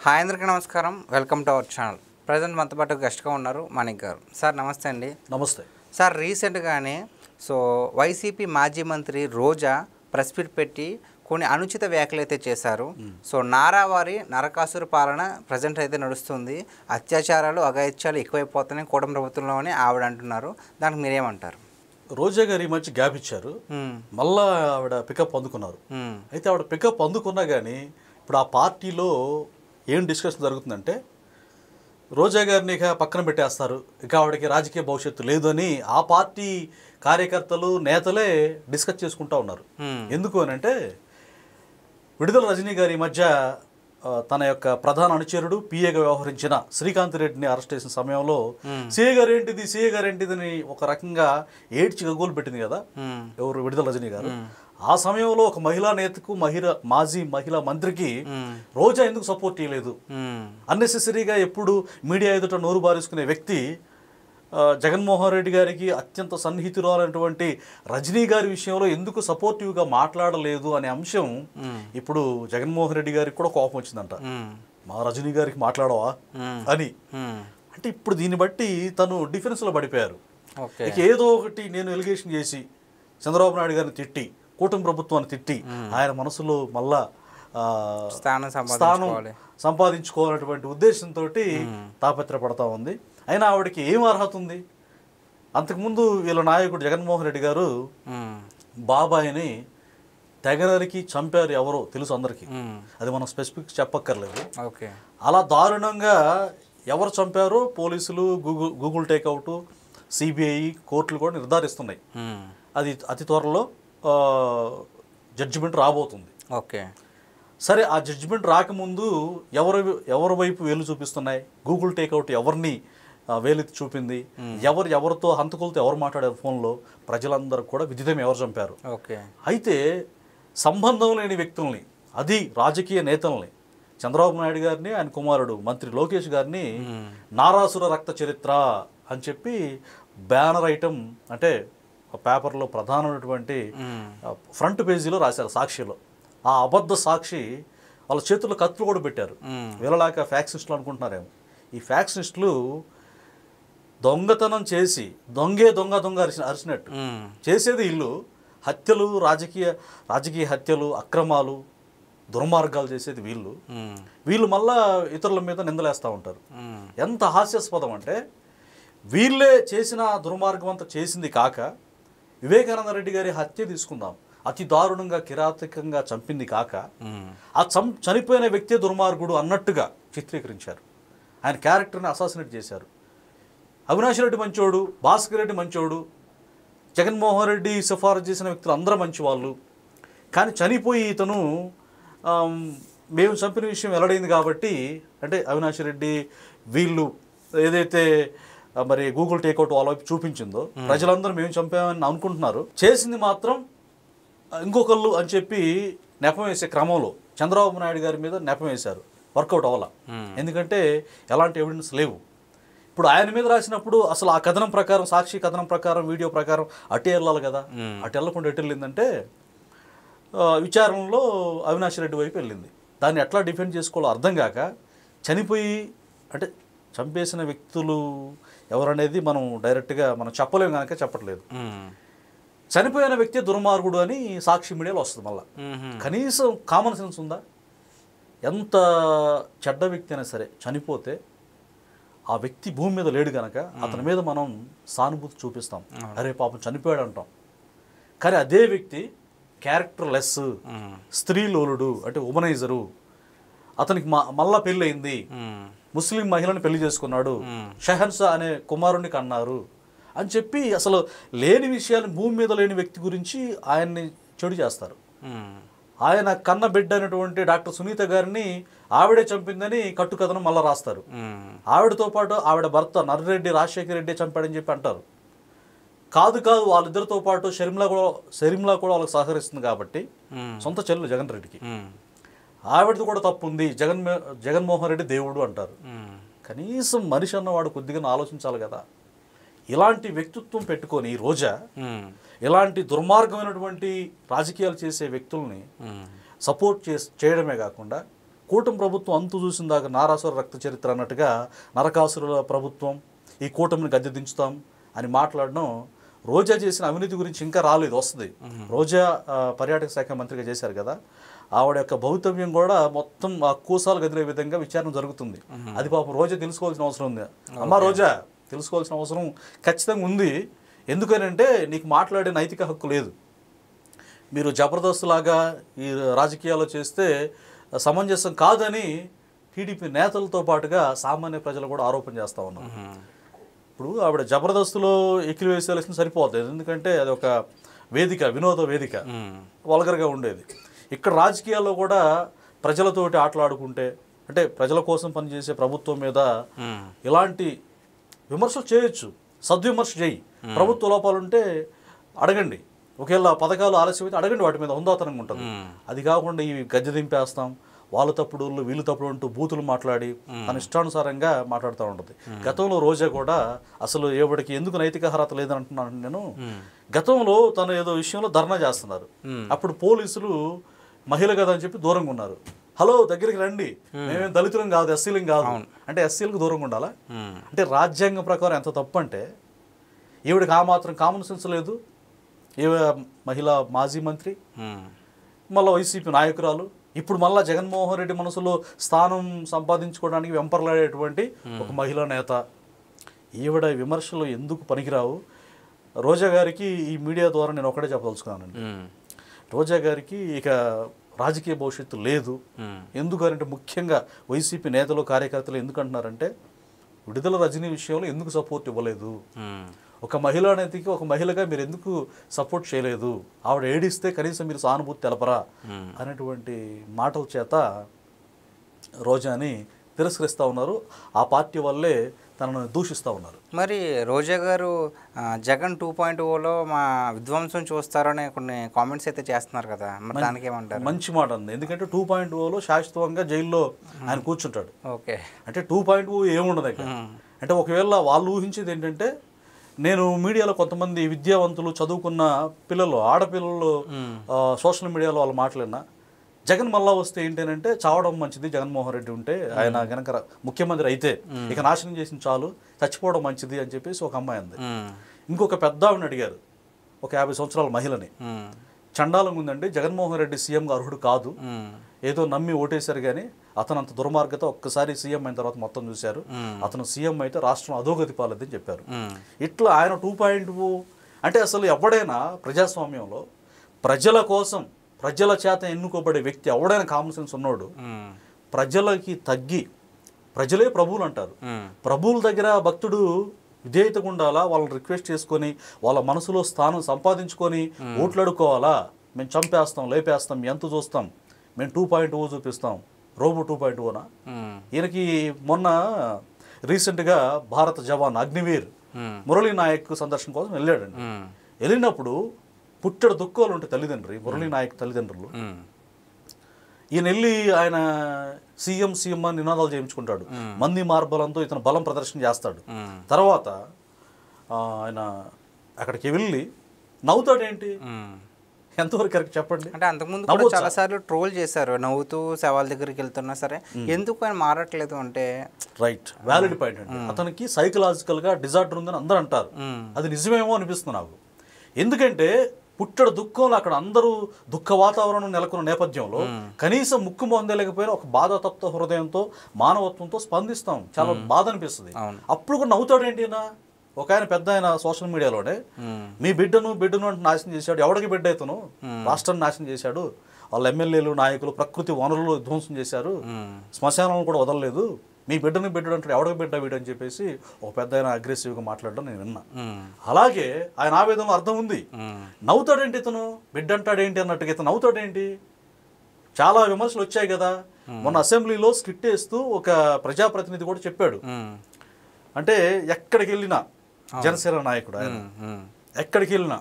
Hi అందరికీ నమస్కారం. Welcome to our channel. Present మనతో పాటు గెస్ట్గా ఉన్నారు మాణిక్ గారు. సార్ నమస్తే అండి. నమస్తే సార్, రీసెంట్గానే వైసీపీ మాజీ మంత్రి రోజా ప్రెస్ మీట్ పెట్టి కొన్ని అనుచిత వ్యాఖ్యలు అయితే చేశారు. నారావారి నరకాసుర పాలన ప్రజెంట్ అయితే నడుస్తుంది, అత్యాచారాలు అఘాయిత్యాలు ఎక్కువైపోతున్నాయి కూటమి ప్రభుత్వంలోనే ఆవిడ అంటున్నారు. దానికి మీరేమంటారు? రోజా గారు ఈ మధ్య గ్యాప్ ఇచ్చారు, మళ్ళా ఆవిడ పికప్ అందుకున్నారు. అయితే ఆవిడ పికప్ అందుకున్నా కానీ ఇప్పుడు ఆ పార్టీలో ఏం డిస్కషన్ జరుగుతుందంటే రోజా గారిని ఇక పక్కన పెట్టేస్తారు, ఇక ఆవిడకి రాజకీయ భవిష్యత్తు లేదు అని ఆ పార్టీ కార్యకర్తలు నేతలే డిస్కస్ చేసుకుంటూ ఉన్నారు. ఎందుకు అని అంటే విడుదల రజనీ గారి మధ్య తన యొక్క ప్రధాన అనుచరుడు పిఏగా వ్యవహరించిన శ్రీకాంత్ రెడ్డిని అరెస్ట్ చేసిన సమయంలో సీఏ గారేంటిది అని ఒక రకంగా ఏడ్చి గగోలు పెట్టింది కదా ఎవరు, విడుదల రజనీ గారు. ఆ సమయంలో ఒక మహిళా నేతకు మాజీ మహిళా మంత్రికి రోజా ఎందుకు సపోర్ట్ చేయలేదు? అన్నెసెసరీగా ఎప్పుడు మీడియా ఎదుట నోరు బారేసుకునే వ్యక్తి జగన్మోహన్ రెడ్డి గారికి అత్యంత సన్నిహితురాలైనటువంటి రజనీ గారి విషయంలో ఎందుకు సపోర్టివ్గా మాట్లాడలేదు అనే అంశం ఇప్పుడు జగన్మోహన్ రెడ్డి గారికి కూడా కోపం వచ్చిందంట. మా రజనీ గారికి మాట్లాడవా అని. అంటే ఇప్పుడు దీన్ని బట్టి తను డిఫెన్స్లో పడిపోయారు. ఇక ఏదో ఒకటి నేను ఎలిగేషన్ చేసి చంద్రబాబు నాయుడు గారిని తిట్టి కూటమి ప్రభుత్వాన్ని తిట్టి ఆయన మనసులో మళ్ళా స్థానం సంపాదించుకోవాలనేటువంటి ఉద్దేశంతో తాపత్రపడతా ఉంది. అయినా ఆవిడకి ఏం అర్హత ఉంది? అంతకుముందు వీళ్ళ నాయకుడు జగన్మోహన్ రెడ్డి గారు బాబాయిని తెగనరికి చంపారు, ఎవరో తెలుసు అందరికీ, అది మనం స్పెసిఫిక్ చెప్పక్కర్లేదు. అలా దారుణంగా ఎవరు చంపారో పోలీసులు, గూగుల్ టేక్అవుట్, సిబిఐ, కోర్టులు కూడా నిర్ధారిస్తున్నాయి. అది అతి త్వరలో జడ్జిమెంట్ రాబోతుంది. సరే, ఆ జడ్జిమెంట్ రాకముందు ఎవరి వైపు వేలు చూపిస్తున్నాయి? గూగుల్ టేక్అవుట్ ఎవరిని వేలెత్తి చూపింది? ఎవరితో హంతకులతో ఎవరు మాట్లాడారు ఫోన్లో? ప్రజలందరూ కూడా విదితం ఎవరు చంపారు. అయితే సంబంధం లేని వ్యక్తుల్ని, అది రాజకీయ నేతల్ని, చంద్రబాబు నాయుడు గారిని, ఆయన కుమారుడు మంత్రి లోకేష్ గారిని నారాసుర రక్త చరిత్ర అని చెప్పి బ్యానర్ ఐటమ్, అంటే పేపర్లో ప్రధానమైనటువంటి ఫ్రంట్ పేజీలో రాశారు సాక్షిలో. ఆ అబద్ధ సాక్షి వాళ్ళ చేతుల్లో కత్తులు కూడా పెట్టారు. వీళ్ళలాగా ఫ్యాక్సిస్టులు అనుకుంటున్నారేమో. ఈ ఫ్యాక్సిస్టులు దొంగతనం చేసి దొంగ అరిచినట్టు చేసేది ఇల్లు, హత్యలు, రాజకీయ హత్యలు, అక్రమాలు, దుర్మార్గాలు చేసేది వీళ్ళు మళ్ళా ఇతరుల మీద నిందలేస్తూ ఉంటారు. ఎంత హాస్యాస్పదం అంటే వీళ్ళే చేసిన దుర్మార్గం అంతా చేసింది కాక వివేకానంద రెడ్డి గారి హత్య తీసుకుందాం, అతి దారుణంగా కిరాతకంగా చంపింది కాక ఆ చనిపోయిన వ్యక్తే దుర్మార్గుడు అన్నట్టుగా చిత్రీకరించారు. ఆయన క్యారెక్టర్ని అసాసినేట్ చేశారు. అవినాష్ రెడ్డి మంచోడు, భాస్కర్ రెడ్డి మంచోడు, జగన్మోహన్ రెడ్డి సిఫారసు చేసిన వ్యక్తులు అందరూ మంచి వాళ్ళు. కానీ చనిపోయి ఇతను మేము చంపిన విషయం వెల్లడైంది కాబట్టి, అంటే అవినాష్ రెడ్డి వీళ్ళు ఏదైతే మరి గూగుల్ టేక్అవుట్ వాళ్ళ వైపు చూపించిందో ప్రజలందరూ మేము చంపామని అనుకుంటున్నారు, చేసింది మాత్రం ఇంకొకళ్ళు అని చెప్పి నెపం వేసే క్రమంలో చంద్రబాబు నాయుడు గారి మీద నెపం వేశారు. వర్కౌట్ అవ్వాల, ఎందుకంటే ఎలాంటి ఎవిడెన్స్ లేవు. ఇప్పుడు ఆయన మీద రాసినప్పుడు అసలు ఆ కథనం ప్రకారం, సాక్షి కథనం ప్రకారం, వీడియో ప్రకారం అటే వెళ్ళాలి కదా. అటు వెళ్ళకుండా ఎటు వెళ్ళిందంటే విచారణలో అవినాష్ రెడ్డి వైపు వెళ్ళింది. దాన్ని ఎట్లా డిఫెండ్ చేసుకోవాలో అర్థం కాక చనిపోయి, అంటే చంపేసిన వ్యక్తులు ఎవరనేది మనం డైరెక్ట్గా మనం చెప్పలేము కనుక చెప్పట్లేదు. చనిపోయిన వ్యక్తి దుర్మార్గుడు అని సాక్షి మీడియాలో వస్తుంది. మళ్ళీ కనీసం కామన్ సెన్స్ ఉందా? ఎంత చెడ్డ వ్యక్తి అయినా సరే చనిపోతే ఆ వ్యక్తి భూమి మీద లేడు కనుక అతని మీద మనం సానుభూతి చూపిస్తాం, అరే పాపం చనిపోయాడు అంటాం. కానీ అదే వ్యక్తి క్యారెక్టర్ లెస్, స్త్రీ లోలుడు, అంటే ఉమనైజరు, అతనికి మళ్ళా పెళ్ళి అయింది, ముస్లిం మహిళని పెళ్లి చేసుకున్నాడు, షహన్షా అనే కుమారుణ్ణి కన్నారు అని చెప్పి అసలు లేని విషయాన్ని, భూమి మీద లేని వ్యక్తి గురించి ఆయన్ని చెడు చేస్తారు. ఆయన కన్న బిడ్డ అయినటువంటి డాక్టర్ సునీత గారిని ఆవిడే చంపిందని కట్టుకథనం మళ్ళా రాస్తారు. ఆవిడతో పాటు ఆవిడ భర్త నర్రెడ్డి రాజశేఖర రెడ్డి చంపాడని చెప్పి అంటారు. కాదు వాళ్ళిద్దరితో పాటు షర్మిలా కూడా వాళ్ళకి సహకరిస్తుంది కాబట్టి, సొంత చెల్లెలు జగన్ రెడ్డికి, ఆవిడది కూడా తప్పు ఉంది, జగన్మోహన్ రెడ్డి దేవుడు అంటారు. కనీసం మనిషి అన్నవాడు కొద్దిగా ఆలోచించాలి కదా. ఇలాంటి వ్యక్తిత్వం పెట్టుకొని రోజా ఇలాంటి దుర్మార్గమైనటువంటి రాజకీయాలు చేసే వ్యక్తుల్ని సపోర్ట్ చేయడమే కాకుండా కూటమి ప్రభుత్వం అంతు చూసిన దాకా నారాసుర రక్త చరిత్ర అన్నట్టుగా నరకాసురుల ప్రభుత్వం ఈ కూటమిని గద్దె దించుతాం అని మాట్లాడడం రోజా చేసిన అవినీతి గురించి ఇంకా రాలేదు, వస్తుంది. రోజా పర్యాటక శాఖ మంత్రిగా చేశారు కదా, ఆవిడ యొక్క భవితవ్యం కూడా మొత్తం ఆ కూసాలు గదిలే విధంగా విచారణ జరుగుతుంది. అది పాపం రోజా తెలుసుకోవాల్సిన అవసరం ఉంది. అమ్మ రోజా తెలుసుకోవాల్సిన అవసరం ఖచ్చితంగా ఉంది. ఎందుకనంటే నీకు మాట్లాడే నైతిక హక్కు లేదు. మీరు జబర్దస్త్ లాగా ఈ రాజకీయాల్లో చేస్తే సమంజసం కాదని టీడీపీ నేతలతో పాటుగా సామాన్య ప్రజలు కూడా ఆరోపణ చేస్తూ ఉన్నారు. ఇప్పుడు ఆవిడ జబర్దస్త్లో ఎక్కిలి వేసేయాల్సిన సరిపోతుంది, ఎందుకంటే అది ఒక వేదిక, వినోద వేదిక, వల్గర్గా ఉండేది. ఇక్కడ రాజకీయాల్లో కూడా ప్రజలతోటి ఆటలాడుకుంటే, అంటే ప్రజల కోసం పనిచేసే ప్రభుత్వం మీద ఇలాంటి విమర్శలు చేయొచ్చు, సద్విమర్శ చేయి. ప్రభుత్వ లోపాలుంటే అడగండి, ఒకవేళ పథకాలు ఆలస్యం అయితే అడగండి, వాటి మీద హుందాతనంగా ఉంటుంది. అది కాకుండా ఇవి గద్దె దింపేస్తాం, వాళ్ళ తప్పుడు వీళ్ళు తప్పుడు అంటూ బూతులు మాట్లాడి తన ఇష్టానుసారంగా మాట్లాడుతూ ఉంటుంది. గతంలో రోజా కూడా అసలు ఎవడికి ఎందుకు నైతిక అర్హత లేదని అంటున్నాను నేను. గతంలో తను ఏదో విషయంలో ధర్నా చేస్తున్నారు, అప్పుడు పోలీసులు మహిళ కదా అని చెప్పి దూరంగా ఉన్నారు. హలో దగ్గరికి రండి, మేమేం దళితులం కాదు, ఎస్సీలం కాదు అంటే ఎస్సీలకు దూరంగా ఉండాలా? అంటే రాజ్యాంగం ప్రకారం ఎంత తప్పు అంటే ఈవిడికి ఆ మాత్రం కామన్ సెన్స్ లేదు. ఈవిడ మహిళా మాజీ మంత్రి, మళ్ళీ వైసీపీ నాయకురాలు, ఇప్పుడు మళ్ళీ జగన్మోహన్ రెడ్డి మనసులో స్థానం సంపాదించుకోవడానికి వెంపర్లాడేటువంటి ఒక మహిళా నేత. ఈవిడ విమర్శలు ఎందుకు పనికిరావు? రోజా గారికి ఈ మీడియా ద్వారా నేను ఒకటే చెప్పదలుచుకున్నానండి, రోజా గారికి ఇక రాజకీయ భవిష్యత్తు లేదు. ఎందుకంటే ముఖ్యంగా వైసీపీ నేతలు కార్యకర్తలు ఎందుకంటున్నారంటే విడుదల రజనీ విషయంలో ఎందుకు సపోర్ట్ ఇవ్వలేదు, ఒక మహిళా నేతకి ఒక మహిళగా మీరు ఎందుకు సపోర్ట్ చేయలేదు, ఆవిడ ఏడిస్తే కనీసం మీరు సానుభూతి తెలపరా అనేటువంటి మాటల చేత రోజాని తిరస్కరిస్తూ ఉన్నారు. ఆ పార్టీ వల్లే తనను దూషిస్తూ ఉన్నారు. మరి రోజా గారు జగన్ 2.0లో మా విధ్వంసం చూస్తారనే కొన్ని కామెంట్స్ అయితే చేస్తున్నారు కదా, మరి దానికి ఏమంటారు? మంచి మాట ఉంది, ఎందుకంటే 2.0లో శాశ్వతంగా జైల్లో ఆయన కూర్చుంటాడు. ఓకే, అంటే 2.0 ఏముండదు ఇక్కడ. అంటే ఒకవేళ వాళ్ళు ఊహించేది ఏంటంటే, నేను మీడియాలో కొంతమంది విద్యావంతులు చదువుకున్న పిల్లలు, ఆడపిల్లలు సోషల్ మీడియాలో వాళ్ళు మాట్లాడినా జగన్ మళ్ళా వస్తే ఏంటంటే చావడం మంచిది, జగన్మోహన్ రెడ్డి ఉంటే ఆయన కనుక ముఖ్యమంత్రి అయితే ఇక నాశనం చేసిన చాలు, చచ్చిపోవడం మంచిది అని చెప్పేసి ఒక అమ్మాయి అంది. ఇంకొక పెద్ద ఆవిడని అడిగారు, ఒక 50 సంవత్సరాల మహిళని, చండాలంగా ఉందండి, జగన్మోహన్ రెడ్డి సీఎంగా అర్హుడు కాదు, ఏదో నమ్మి ఓటేశారు కానీ అతను అంత దుర్మార్గత, ఒక్కసారి సీఎం అయిన తర్వాత మొత్తం చూశారు, అతను సీఎం అయితే రాష్ట్రం అధోగతి పాలద్దని చెప్పారు. ఇట్లా ఆయన 2.0 అంటే అసలు ఎవడైనా ప్రజాస్వామ్యంలో ప్రజల కోసం ప్రజల చేత ఎన్నుకోబడే వ్యక్తి ఎవడైనా కామన్ సెన్స్ ఉన్నోడు ప్రజలకి తగ్గి, ప్రజలే ప్రభువులు అంటారు, ప్రభువుల దగ్గర భక్తుడు విధేయతగా ఉండాలా, వాళ్ళని రిక్వెస్ట్ చేసుకొని వాళ్ళ మనసులో స్థానం సంపాదించుకొని ఓట్లాడుకోవాలా. మేము చంపేస్తాం, లేపేస్తాం, ఎంత చూస్తాం, మేము 2.0 చూపిస్తాం, రోబో 2.0నా? ఈయనకి మొన్న రీసెంట్గా భారత జవాన్ అగ్నివీర్ మురళీ నాయక్ సందర్శన కోసం వెళ్ళాడండి. వెళ్ళినప్పుడు పుట్టెడు దుఃఖాలు ఉంటాయి తల్లిదండ్రి, మురళీ నాయక్ తల్లిదండ్రులు. ఈయన వెళ్ళి ఆయన సీఎం అని నినాదాలు చేయించుకుంటాడు, మంది మార్బలంతో ఇతను బలం ప్రదర్శన చేస్తాడు. తర్వాత ఆయన అక్కడికి వెళ్ళి నవ్వుతాడేంటి? ఎంతవరకు కరెక్ట్ చెప్పండి? అంటే అంతకుముందు చాలా సార్లు ట్రోల్ చేశారు, నవ్వుతూ శవాల దగ్గరికి వెళ్తున్నా సరే ఎందుకు ఆయన మారట్లేదు అంటే. రైట్, వ్యాలిడ్ పాయింట్ అండి. అతనికి సైకలాజికల్గా డిజార్డర్ ఉందని అందరూ అంటారు, అది నిజమేమో అనిపిస్తుంది నాకు. ఎందుకంటే పుట్టడు దుఃఖంలో అక్కడ అందరూ దుఃఖ వాతావరణం నెలకొన్న నేపథ్యంలో కనీసం ముక్కు మొందలేకపోయినా ఒక బాధాతప్త హృదయంతో మానవత్వంతో స్పందిస్తాం, చాలా బాధ అనిపిస్తుంది. అప్పుడు కూడా నవ్వుతాడేంటి? ఒక ఆయన పెద్ద ఆయన సోషల్ మీడియాలోనే మీ బిడ్డను అంటే నాశనం చేశాడు, ఎవడికి బిడ్డ అవుతాను, రాష్ట్రాన్ని నాశనం చేశాడు, వాళ్ళ ఎమ్మెల్యేలు నాయకులు ప్రకృతి వనరులు ధ్వంసం చేశారు, శ్మశానాలను కూడా వదలలేదు, మీ బిడ్డను అంటే ఎవడికి బిడ్డ వీడు అని చెప్పేసి ఒక పెద్ద ఆయన అగ్రెసివ్గా మాట్లాడడం నేను విన్నా. అలాగే ఆయన ఆవేదనలో అర్థం ఉంది. నవ్వుతాడేంటి ఇతను, బిడ్డ అంటాడేంటి అన్నట్టుగా ఇతను నవ్వుతాడేంటి? చాలా విమర్శలు వచ్చాయి కదా. మొన్న అసెంబ్లీలో స్కిట్ వేస్తూ ఒక ప్రజాప్రతినిధి కూడా చెప్పాడు, అంటే ఎక్కడికి వెళ్ళినా జనసేన నాయకుడు ఆయన ఎక్కడికి వెళ్ళినా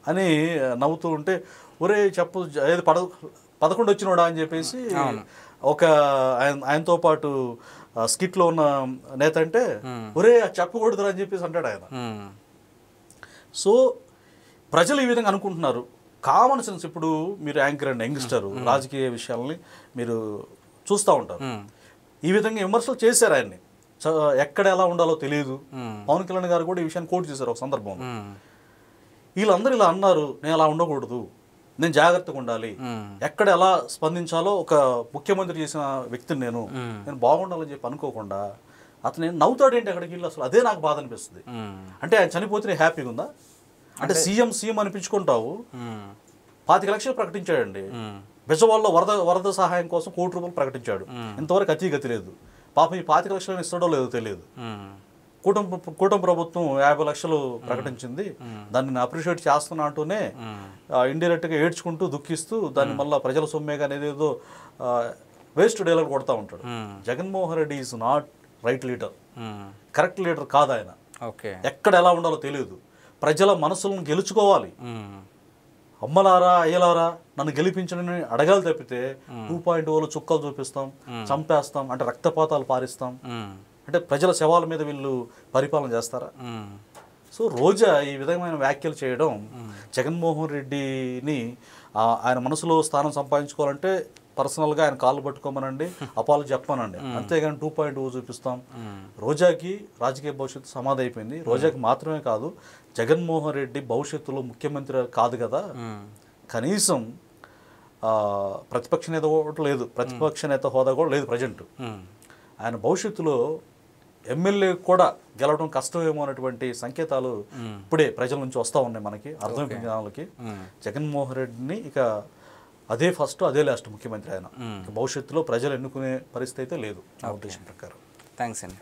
అని నవ్వుతూ ఉంటే, ఒరే చెప్పు ఏది 11 వచ్చినోడా అని చెప్పేసి ఒక ఆయనతో పాటు స్కిట్లో ఉన్న నేత అంటే, ఒరే చెప్పకూడదురా అని చెప్పేసి అంటాడు ఆయన. సో ప్రజలు ఈ విధంగా అనుకుంటున్నారు. కామన్ సెన్స్ ఇప్పుడు మీరు యాంకర్ అండ్ యంగ్స్టర్ రాజకీయ విషయాలని మీరు చూస్తూ ఉంటారు. ఈ విధంగా విమర్శలు చేశారు ఆయన్ని. ఎక్కడ ఎలా ఉండాలో తెలియదు. పవన్ కళ్యాణ్ గారు కూడా ఈ విషయాన్ని కోట్ చేశారు ఒక సందర్భంలో. వీళ్ళందరూ ఇలా అన్నారు, నేను అలా ఉండకూడదు, నేను జాగ్రత్తగా ఉండాలి, ఎక్కడ ఎలా స్పందించాలో ఒక ముఖ్యమంత్రి చేసిన వ్యక్తిని నేను బాగుండాలని చెప్పి అనుకోకుండా అతను నేను నవ్వుతాడేంటి అక్కడికి వెళ్ళి, అసలు అదే నాకు బాధ అనిపిస్తుంది. అంటే ఆయన చనిపోతే నేను హ్యాపీగా ఉందా? అంటే సీఎం అనిపించుకుంటావు, 25 లక్షలు ప్రకటించాడండి. బెజవాడలో వరద సహాయం కోసం ₹1 ప్రకటించాడు. ఇంతవరకు అతీగతి లేదు. పాపం ఈ 25 లక్షలు ఇస్తాడో లేదో తెలియదు. కూటమి ప్రభుత్వం 50 లక్షలు ప్రకటించింది. దాన్ని అప్రిషియేట్ చేస్తున్నా అంటూనే ఇండైరెక్ట్గా ఏడ్చుకుంటూ దుఃఖిస్తూ దాన్ని మళ్ళీ ప్రజల సొమ్మేగా అనేది ఏదో వేస్ట్ డైలాగ్ కొడతా ఉంటాడు. Jaganmohan Reddy is not right leader, correct leader కాదు ఆయన. ఎక్కడ ఎలా ఉండాలో తెలియదు. ప్రజల మనసులను గెలుచుకోవాలి. అమ్మలారా అయ్యలారా నన్ను గెలిపించడని అడగాలి తప్పితే 2.0 చుక్కలు చూపిస్తాం, చంపేస్తాం అంటే రక్తపాతాలు పారిస్తాం అంటే ప్రజల శవాల మీద వీళ్ళు పరిపాలన చేస్తారా? సో రోజా ఈ విధమైన వ్యాఖ్యలు చేయడం జగన్మోహన్ రెడ్డిని ఆయన మనసులో స్థానం సంపాదించుకోవాలంటే పర్సనల్గా ఆయన కాళ్ళు పట్టుకోమనండి, అపాలు చెప్పానండి, అంతేగాని 2.0 చూపిస్తాం. రోజాకి రాజకీయ భవిష్యత్తు సమాధి అయిపోయింది. రోజాకి మాత్రమే కాదు, జగన్మోహన్ రెడ్డి భవిష్యత్తులో ముఖ్యమంత్రి కాదు కదా, కనీసం ప్రతిపక్ష నేత కూడా లేదు, ప్రతిపక్ష నేత హోదా కూడా లేదు ప్రజెంట్. ఆయన భవిష్యత్తులో ఎమ్మెల్యే కూడా గెలవడం కష్టమేమో అనేటువంటి సంకేతాలు ఇప్పుడే ప్రజల నుంచి వస్తూ ఉన్నాయి మనకి, అర్థమైపోయిన జనాలకి. జగన్మోహన్ రెడ్డిని ఇక అదే ఫస్ట్ అదే లాస్ట్ ముఖ్యమంత్రి ఆయన. భవిష్యత్తులో ప్రజలు ఎన్నుకునే పరిస్థితి అయితే లేదు నా ఉద్దేశం ప్రకారం. థ్యాంక్స్ అండి.